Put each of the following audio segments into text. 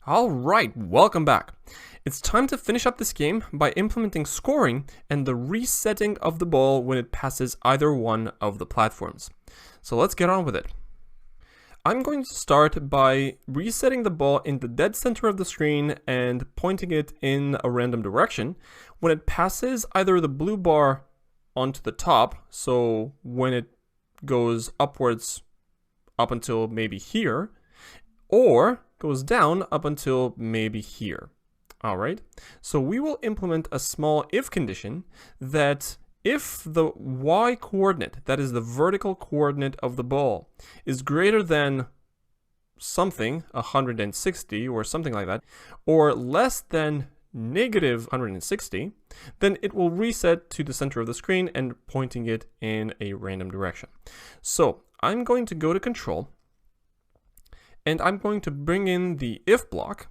Alright, welcome back. It's time to finish up this game by implementing scoring and the resetting of the ball when it passes either one of the platforms. So let's get on with it. I'm going to start by resetting the ball in the dead center of the screen and pointing it in a random direction when it passes either the blue bar onto the top, so when it goes upwards up until maybe here, or goes down up until maybe here. Alright, so we will implement a small if condition that if the y coordinate, that is the vertical coordinate of the ball, is greater than something, 160 or something like that, or less than negative 160, then it will reset to the center of the screen and pointing it in a random direction. So I'm going to go to control, and I'm going to bring in the if block.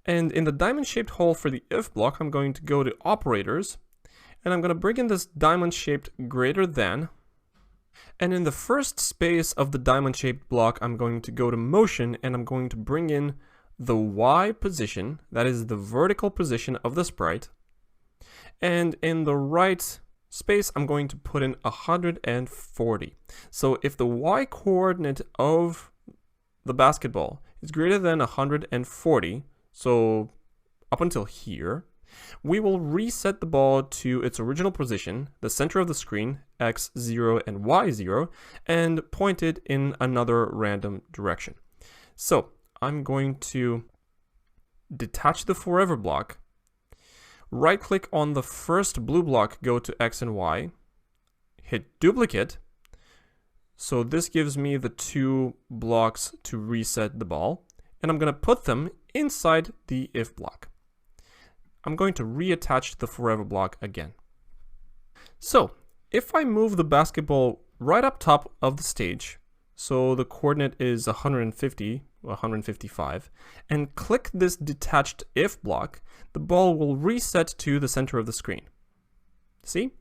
And in the diamond-shaped hole for the if block, I'm going to go to operators, and I'm going to bring in this diamond-shaped greater than. And in the first space of the diamond-shaped block, I'm going to go to motion, and I'm going to bring in the y position, that is the vertical position of the sprite. And in the right space, I'm going to put in 140. So if the y coordinate of the basketball is greater than 140, so up until here, we will reset the ball to its original position, the center of the screen, x0 and y0, and point it in another random direction. So I'm going to detach the forever block, right click on the first blue block, go to x and y, hit duplicate. So this gives me the two blocks to reset the ball, and I'm going to put them inside the if block. I'm going to reattach the forever block again. So if I move the basketball right up top of the stage, so the coordinate is 150, 155, and click this detached if block, the ball will reset to the center of the screen. See?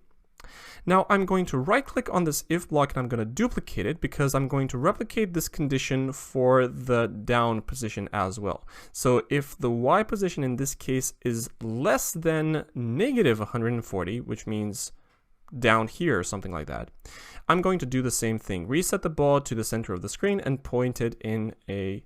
Now I'm going to right click on this if block and I'm going to duplicate it because I'm going to replicate this condition for the down position as well. So if the y position in this case is less than negative 140, which means down here or something like that, I'm going to do the same thing. Reset the ball to the center of the screen and point it in a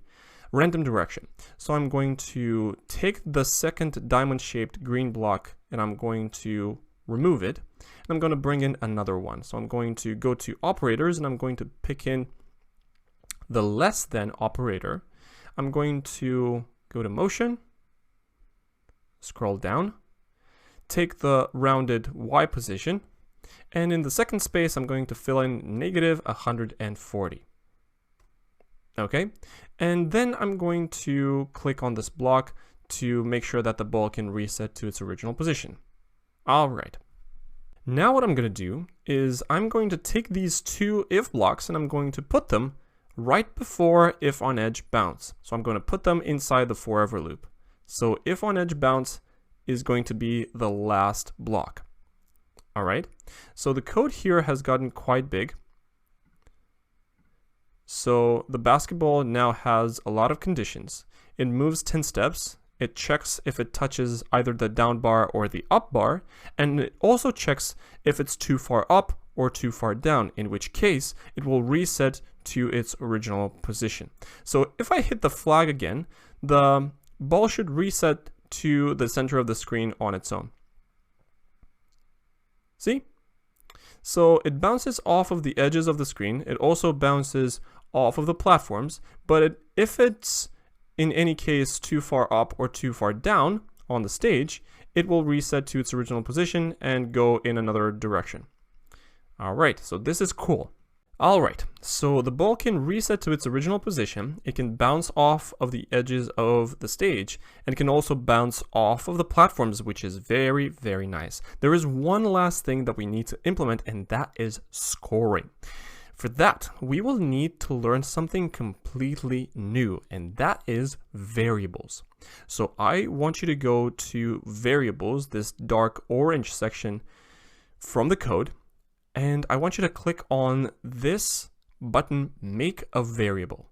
random direction. So I'm going to take the second diamond-shaped green block and I'm going to remove it. And I'm going to bring in another one. So I'm going to go to operators and I'm going to pick in the less than operator. I'm going to go to motion, scroll down, take the rounded y position, and in the second space I'm going to fill in negative 140. Okay, and then I'm going to click on this block to make sure that the ball can reset to its original position. All right. Now what I'm going to do is I'm going to take these two if blocks and I'm going to put them right before if on edge bounce. So I'm going to put them inside the forever loop. So if on edge bounce is going to be the last block. All right. So the code here has gotten quite big. So the basketball now has a lot of conditions. It moves 10 steps. It checks if it touches either the down bar or the up bar, and it also checks if it's too far up or too far down, in which case it will reset to its original position. So if I hit the flag again, the ball should reset to the center of the screen on its own. See? So it bounces off of the edges of the screen. It also bounces off of the platforms, but if it's in any case too far up or too far down on the stage, it will reset to its original position and go in another direction. All right, so this is cool. All right, so the ball can reset to its original position. It can bounce off of the edges of the stage, and it can also bounce off of the platforms, which is very, very nice. There is one last thing that we need to implement, and that is scoring. For that, we will need to learn something completely new, and that is variables. So I want you to go to variables, this dark orange section from the code, and I want you to click on this button, make a variable.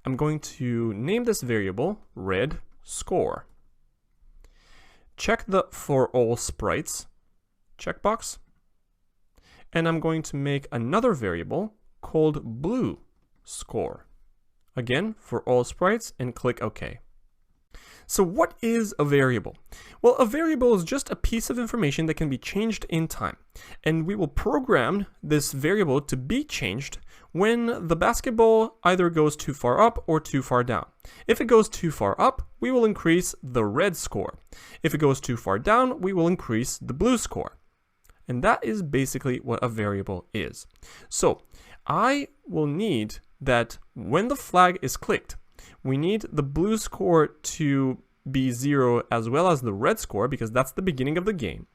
I'm going to name this variable red score. Check the for all sprites checkbox. And I'm going to make another variable called blue score. Again, for all sprites, and click OK. So what is a variable? Well, a variable is just a piece of information that can be changed in time. And we will program this variable to be changed when the basketball either goes too far up or too far down. If it goes too far up, we will increase the red score. If it goes too far down, we will increase the blue score. And that is basically what a variable is. So I will need that when the flag is clicked, we need the blue score to be 0 as well as the red score, because that's the beginning of the game.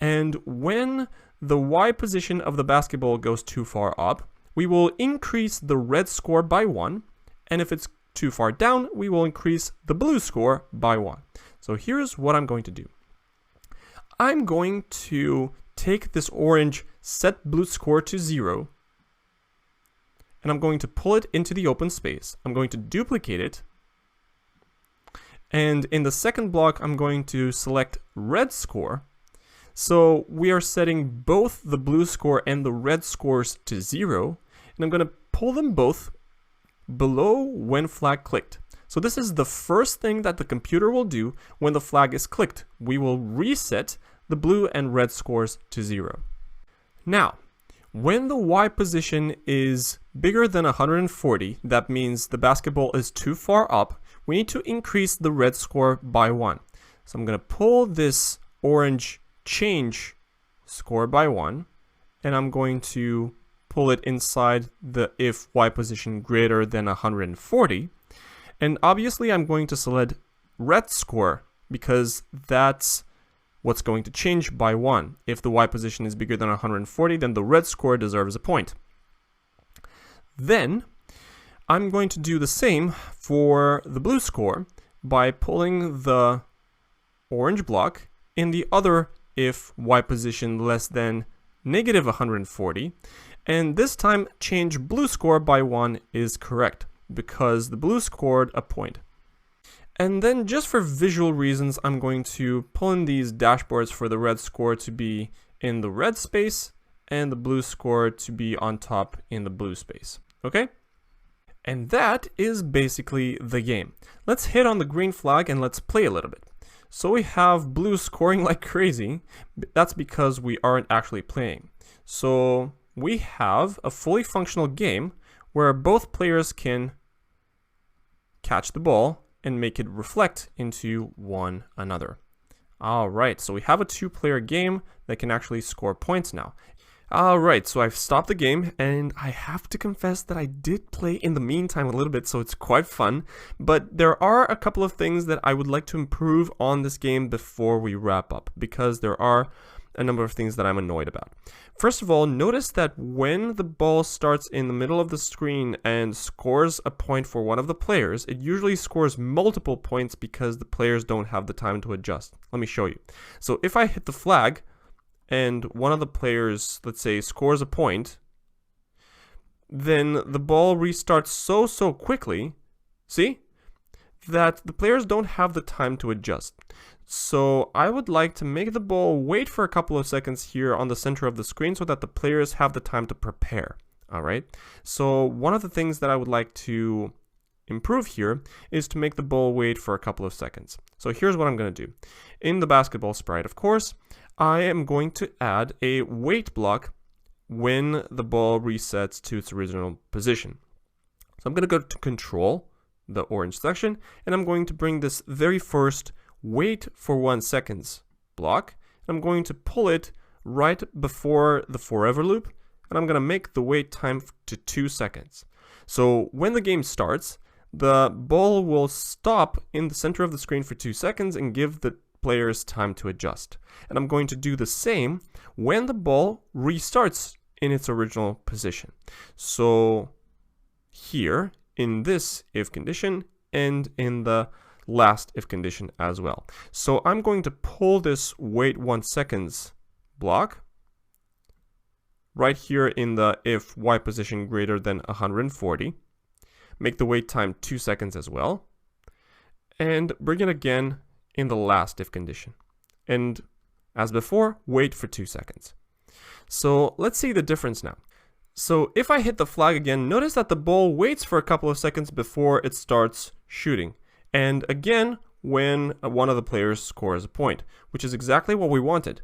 And when the Y position of the basketball goes too far up, we will increase the red score by 1. And if it's too far down, we will increase the blue score by 1. So here's what I'm going to do. I'm going to take this orange set blue score to 0, and I'm going to pull it into the open space. I'm going to duplicate it, and in the second block I'm going to select red score. So we are setting both the blue score and the red scores to 0, and I'm going to pull them both below when flag clicked. So this is the first thing that the computer will do when the flag is clicked. We will reset the blue and red scores to 0. Now, when the Y position is bigger than 140, that means the basketball is too far up, we need to increase the red score by 1. So I'm going to pull this orange change score by 1, and I'm going to pull it inside the if Y position greater than 140. And obviously I'm going to select red score because that's what's going to change by 1. If the Y position is bigger than 140, then the red score deserves a point. Then I'm going to do the same for the blue score by pulling the orange block in the other if Y position less than negative 140. And this time change blue score by 1 is correct because the blue scored a point. And then just for visual reasons, I'm going to pull in these dashboards for the red score to be in the red space and the blue score to be on top in the blue space. Okay? And that is basically the game. Let's hit on the green flag and let's play a little bit. So we have blue scoring like crazy. That's because we aren't actually playing. So we have a fully functional game where both players can catch the ball and make it reflect into one another. Alright, so we have a 2-player game that can actually score points now. Alright, so I've stopped the game, and I have to confess that I did play in the meantime a little bit, so it's quite fun. But there are a couple of things that I would like to improve on this game before we wrap up, because there are a number of things that I'm annoyed about. First of all, notice that when the ball starts in the middle of the screen and scores a point for one of the players, it usually scores multiple points because the players don't have the time to adjust. Let me show you. So if I hit the flag and one of the players, let's say, scores a point, then the ball restarts so quickly, see, that the players don't have the time to adjust. So I would like to make the ball wait for a couple of seconds here on the center of the screen so that the players have the time to prepare. All right. So one of the things that I would like to improve here is to make the ball wait for a couple of seconds. So here's what I'm going to do. In the basketball sprite, of course, I am going to add a wait block when the ball resets to its original position. So I'm going to go to Control, the orange section, and I'm going to bring this very first wait for 1 second block. I'm going to pull it right before the forever loop, and I'm going to make the wait time to 2 seconds. So when the game starts, the ball will stop in the center of the screen for 2 seconds and give the players time to adjust. And I'm going to do the same when the ball restarts in its original position. So here in this if condition and in the last if condition as well. So I'm going to pull this wait 1 second block right here in the if Y position greater than 140. make the wait time 2 seconds as well, and bring it again in the last if condition. And as before, wait for 2 seconds. So let's see the difference now. So if I hit the flag again, notice that the ball waits for a couple of seconds before it starts shooting. And again, when one of the players scores a point, which is exactly what we wanted.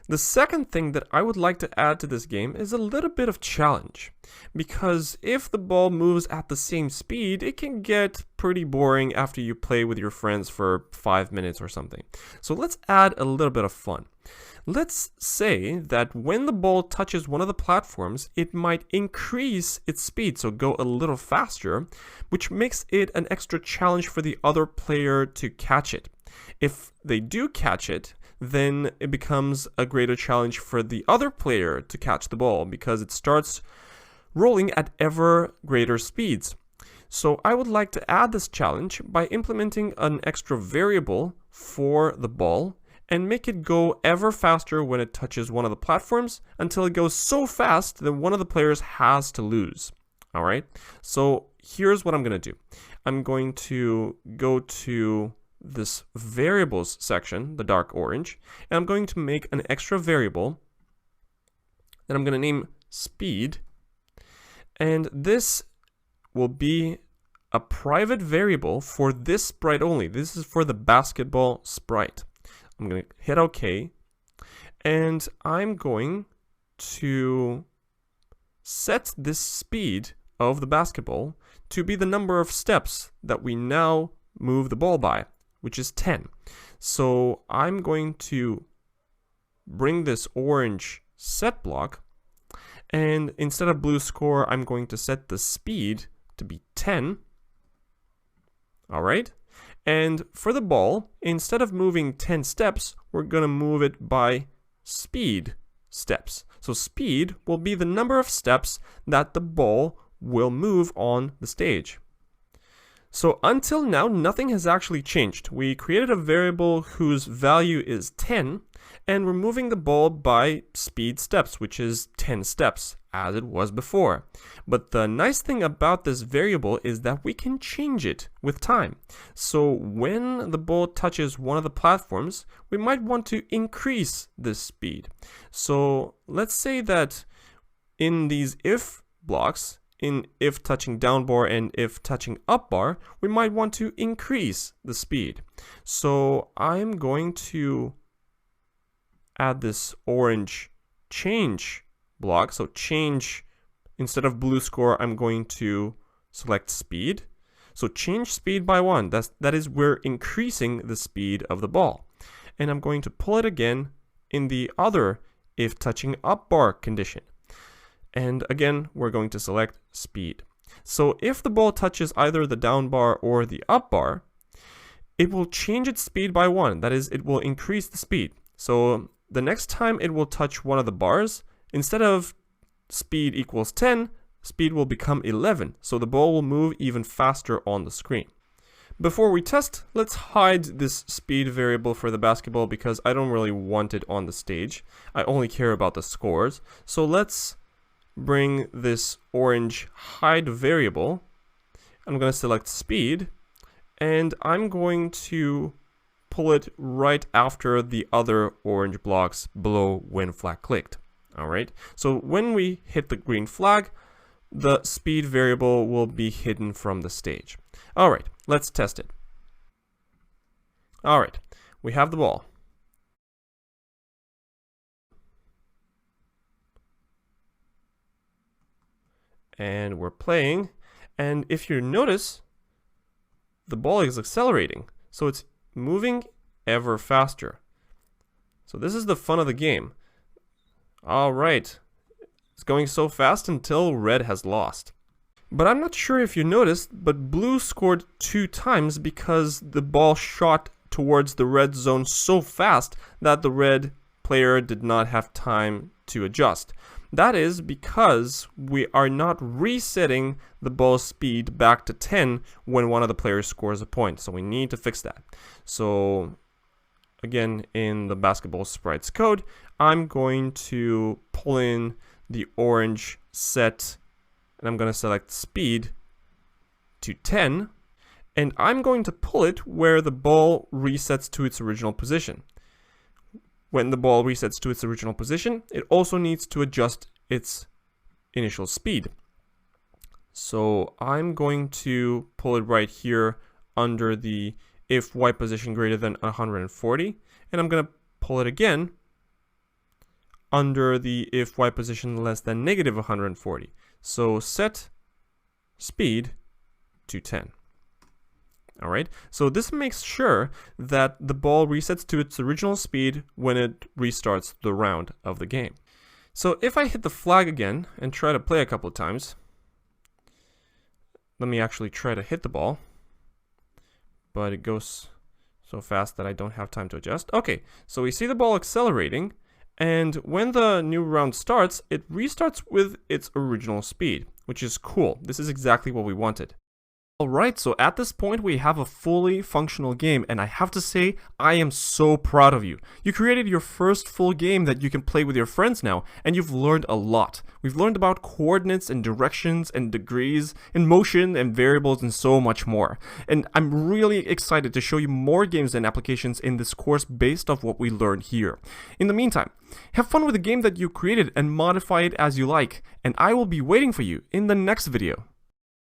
The second thing that I would like to add to this game is a little bit of challenge, because if the ball moves at the same speed, it can get pretty boring after you play with your friends for 5 minutes or something. So let's add a little bit of fun. Let's say that when the ball touches one of the platforms, it might increase its speed, so go a little faster, which makes it an extra challenge for the other player to catch it. If they do catch it, then it becomes a greater challenge for the other player to catch the ball because it starts rolling at ever greater speeds. So I would like to add this challenge by implementing an extra variable for the ball and make it go ever faster when it touches one of the platforms until it goes so fast that one of the players has to lose. All right, so here's what I'm going to do. I'm going to go to this variables section, the dark orange, and I'm going to make an extra variable that I'm going to name speed, and this will be a private variable for this sprite only. This is for the basketball sprite. I'm going to hit OK, and I'm going to set this speed of the basketball to be the number of steps that we now move the ball by, which is 10. So I'm going to bring this orange set block, and instead of blue score, I'm going to set the speed to be 10. All right. And for the ball, instead of moving 10 steps, we're going to move it by speed steps. So speed will be the number of steps that the ball will move on the stage. So until now, nothing has actually changed. We created a variable whose value is 10, and we're moving the ball by speed steps, which is 10 steps, as it was before. But the nice thing about this variable is that we can change it with time. So when the ball touches one of the platforms, we might want to increase this speed. So let's say that in these if blocks, in if touching down bar and if touching up bar, we might want to increase the speed. So I'm going to add this orange change block. So change, instead of blue score, I'm going to select speed. So change speed by 1. That is, we're increasing the speed of the ball. And I'm going to pull it again in the other if touching up bar condition. And again, we're going to select speed. So if the ball touches either the down bar or the up bar, it will change its speed by 1. That is, it will increase the speed. So the next time it will touch one of the bars, instead of speed equals 10, speed will become 11. So the ball will move even faster on the screen. Before we test, let's hide this speed variable for the basketball because I don't really want it on the stage. I only care about the scores. So let's bring this orange hide variable. I'm going to select speed, and I'm going to pull it right after the other orange blocks below when flag clicked. All right, so when we hit the green flag, the speed variable will be hidden from the stage. All right, let's test it. All right, we have the ball. And we're playing, and if you notice, the ball is accelerating, so it's moving ever faster. So this is the fun of the game. All right, it's going so fast until red has lost. But I'm not sure if you noticed, but blue scored 2 times because the ball shot towards the red zone so fast that the red player did not have time to adjust. That is because we are not resetting the ball speed back to 10 when one of the players scores a point. So we need to fix that. So again, in the basketball sprites code, I'm going to pull in the orange set, and I'm going to select speed to 10, and I'm going to pull it where the ball resets to its original position. When the ball resets to its original position, it also needs to adjust its initial speed. So I'm going to pull it right here under the if y position greater than 140, and I'm going to pull it again under the if y position less than negative 140. So set speed to 10. All right, so this makes sure that the ball resets to its original speed when it restarts the round of the game. So if I hit the flag again and try to play a couple of times, let me actually try to hit the ball, but it goes so fast that I don't have time to adjust. Okay, so we see the ball accelerating, and when the new round starts, it restarts with its original speed, which is cool. This is exactly what we wanted. Alright, so at this point we have a fully functional game, and I have to say, I am so proud of you. You created your first full game that you can play with your friends now, and you've learned a lot. We've learned about coordinates and directions and degrees and motion and variables and so much more. And I'm really excited to show you more games and applications in this course based off what we learned here. In the meantime, have fun with the game that you created and modify it as you like, and I will be waiting for you in the next video.